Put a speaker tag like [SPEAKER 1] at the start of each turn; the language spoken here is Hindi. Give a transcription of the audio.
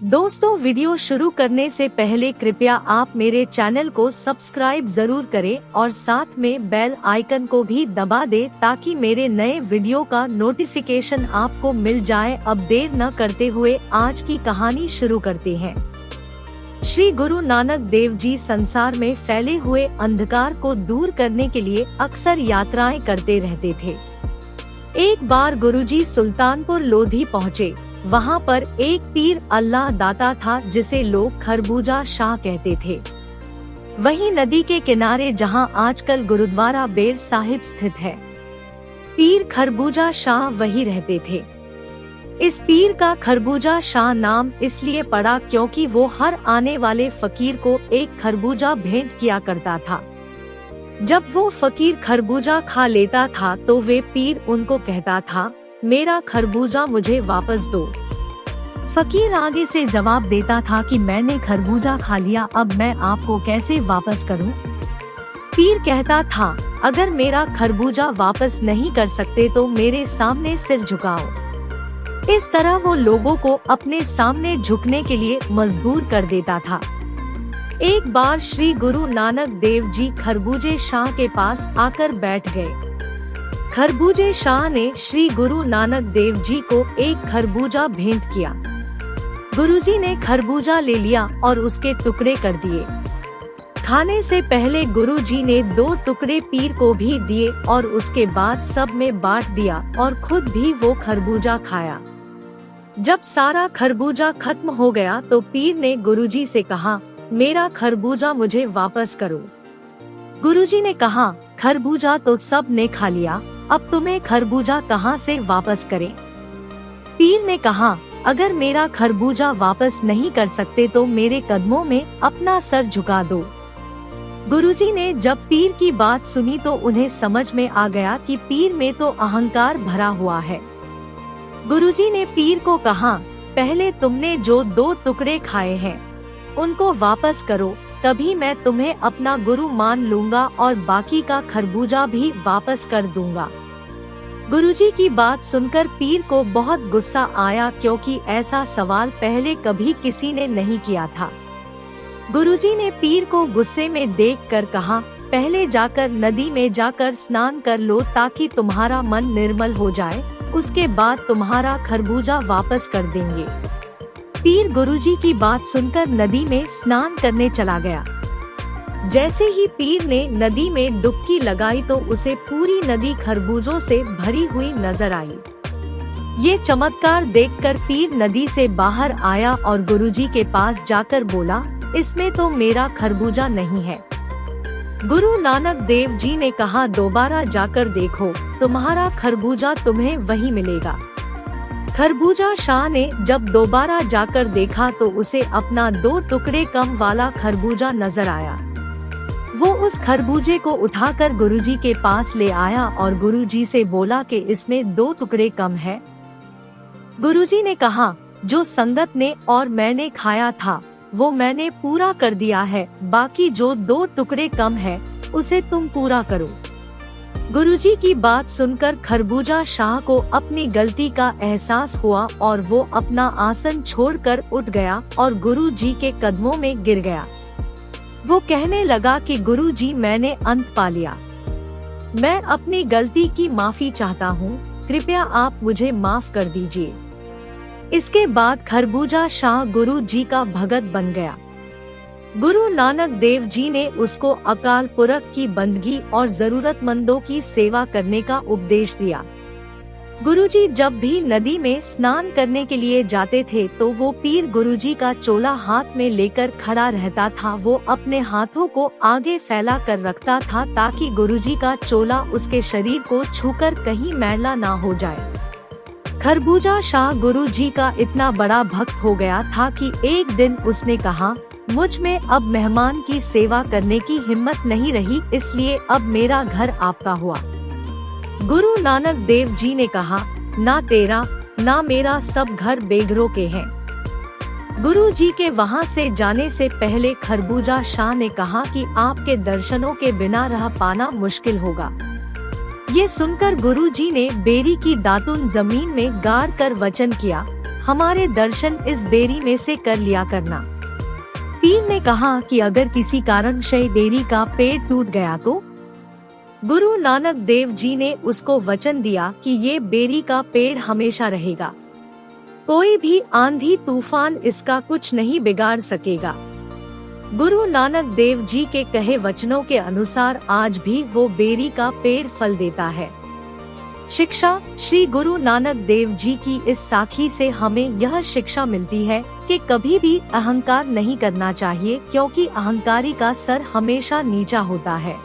[SPEAKER 1] दोस्तों, वीडियो शुरू करने से पहले कृपया आप मेरे चैनल को सब्सक्राइब जरूर करें और साथ में बेल आइकन को भी दबा दें ताकि मेरे नए वीडियो का नोटिफिकेशन आपको मिल जाए। अब देर न करते हुए आज की कहानी शुरू करते हैं। श्री गुरु नानक देव जी संसार में फैले हुए अंधकार को दूर करने के लिए अक्सर यात्राएं करते रहते थे। एक बार गुरुजी सुल्तानपुर लोधी पहुँचे। वहाँ पर एक पीर अल्लाह दाता था जिसे लोग खरबूजा शाह कहते थे। वही नदी के किनारे जहाँ आजकल गुरुद्वारा बेर साहिब स्थित है, पीर खरबूजा शाह वही रहते थे। इस पीर का खरबूजा शाह नाम इसलिए पड़ा क्योंकि वो हर आने वाले फकीर को एक खरबूजा भेंट किया करता था। जब वो फकीर खरबूजा खा लेता था तो वे पीर उनको कहता था, मेरा खरबूजा मुझे वापस दो। फकीर आगे से जवाब देता था कि मैंने खरबूजा खा लिया, अब मैं आपको कैसे वापस करूं? पीर कहता था, अगर मेरा खरबूजा वापस नहीं कर सकते तो मेरे सामने सिर झुकाओ। इस तरह वो लोगों को अपने सामने झुकने के लिए मजबूर कर देता था। एक बार श्री गुरु नानक देव जी खरबूजे शाह के पास आकर बैठ गए। खरबूजे शाह ने श्री गुरु नानक देव जी को एक खरबूजा भेंट किया। गुरुजी ने खरबूजा ले लिया और उसके टुकड़े कर दिए। खाने से पहले गुरुजी ने 2 टुकड़े पीर को भी दिए और उसके बाद सब में बांट दिया और खुद भी वो खरबूजा खाया। जब सारा खरबूजा खत्म हो गया तो पीर ने गुरुजी से कहा, मेरा खरबूजा मुझे वापस करो। गुरुजी ने कहा, खरबूजा तो सब ने खा लिया, अब तुम्हें खरबूजा कहाँ से वापस करें? पीर ने कहा, अगर मेरा खरबूजा वापस नहीं कर सकते तो मेरे कदमों में अपना सर झुका दो। गुरुजी ने जब पीर की बात सुनी तो उन्हें समझ में आ गया कि पीर में तो अहंकार भरा हुआ है। गुरुजी ने पीर को कहा, पहले तुमने जो 2 टुकड़े खाए हैं उनको वापस करो, तभी मैं तुम्हें अपना गुरु मान लूंगा और बाकी का खरबूजा भी वापस कर दूंगा। गुरुजी की बात सुनकर पीर को बहुत गुस्सा आया क्योंकि ऐसा सवाल पहले कभी किसी ने नहीं किया था। गुरुजी ने पीर को गुस्से में देखकर कहा, पहले जाकर नदी में जाकर स्नान कर लो ताकि तुम्हारा मन निर्मल हो जाए, उसके बाद तुम्हारा खरबूजा वापस कर देंगे। पीर गुरुजी की बात सुनकर नदी में स्नान करने चला गया। जैसे ही पीर ने नदी में डुबकी लगाई तो उसे पूरी नदी खरबूजों से भरी हुई नजर आई। ये चमत्कार देखकर पीर नदी से बाहर आया और गुरुजी के पास जाकर बोला, इसमें तो मेरा खरबूजा नहीं है। गुरु नानक देव जी ने कहा, दोबारा जाकर देखो, तुम्हारा खरबूजा तुम्हें वही मिलेगा। खरबूजा शाह ने जब दोबारा जाकर देखा तो उसे अपना 2 टुकड़े कम वाला खरबूजा नजर आया। वो उस खरबूजे को उठाकर गुरुजी के पास ले आया और गुरुजी से बोला कि इसमें 2 टुकड़े कम है। गुरुजी ने कहा, जो संगत ने और मैंने खाया था वो मैंने पूरा कर दिया है, बाकी जो 2 टुकड़े कम है उसे तुम पूरा करो। गुरुजी की बात सुनकर खरबूजा शाह को अपनी गलती का एहसास हुआ और वो अपना आसन छोड़कर उठ गया और गुरुजी के कदमों में गिर गया। वो कहने लगा कि गुरुजी, मैंने अंत पा लिया, मैं अपनी गलती की माफी चाहता हूँ, कृपया आप मुझे माफ कर दीजिए। इसके बाद खरबूजा शाह गुरुजी का भगत बन गया। गुरु नानक देव जी ने उसको अकाल पुरख की बंदगी और जरूरतमंदों की सेवा करने का उपदेश दिया। गुरुजी जब भी नदी में स्नान करने के लिए जाते थे तो वो पीर गुरुजी का चोला हाथ में लेकर खड़ा रहता था। वो अपने हाथों को आगे फैला कर रखता था ताकि गुरुजी का चोला उसके शरीर को छूकर कहीं मैला ना हो जाए। खरबूजा शाह गुरुजी का इतना बड़ा भक्त हो गया था कि एक दिन उसने कहा, मुझ में अब मेहमान की सेवा करने की हिम्मत नहीं रही, इसलिए अब मेरा घर आपका हुआ। गुरु नानक देव जी ने कहा, ना तेरा ना मेरा सब घर बेघरों के हैं। गुरु जी के वहाँ से जाने से पहले खरबूजा शाह ने कहा कि आपके दर्शनों के बिना रह पाना मुश्किल होगा। ये सुनकर गुरु जी ने बेरी की दातुन जमीन में गाड़ कर वचन किया, हमारे दर्शन इस बेरी में से कर लिया करना। पीर ने कहा कि अगर किसी कारण से बेरी का पेड़ टूट गया तो? गुरु नानक देव जी ने उसको वचन दिया कि ये बेरी का पेड़ हमेशा रहेगा, कोई भी आंधी तूफान इसका कुछ नहीं बिगाड़ सकेगा। गुरु नानक देव जी के कहे वचनों के अनुसार आज भी वो बेरी का पेड़ फल देता है। शिक्षा। श्री गुरु नानक देव जी की इस साखी से हमें यह शिक्षा मिलती है कि कभी भी अहंकार नहीं करना चाहिए, क्योंकि अहंकारी का सर हमेशा नीचा होता है।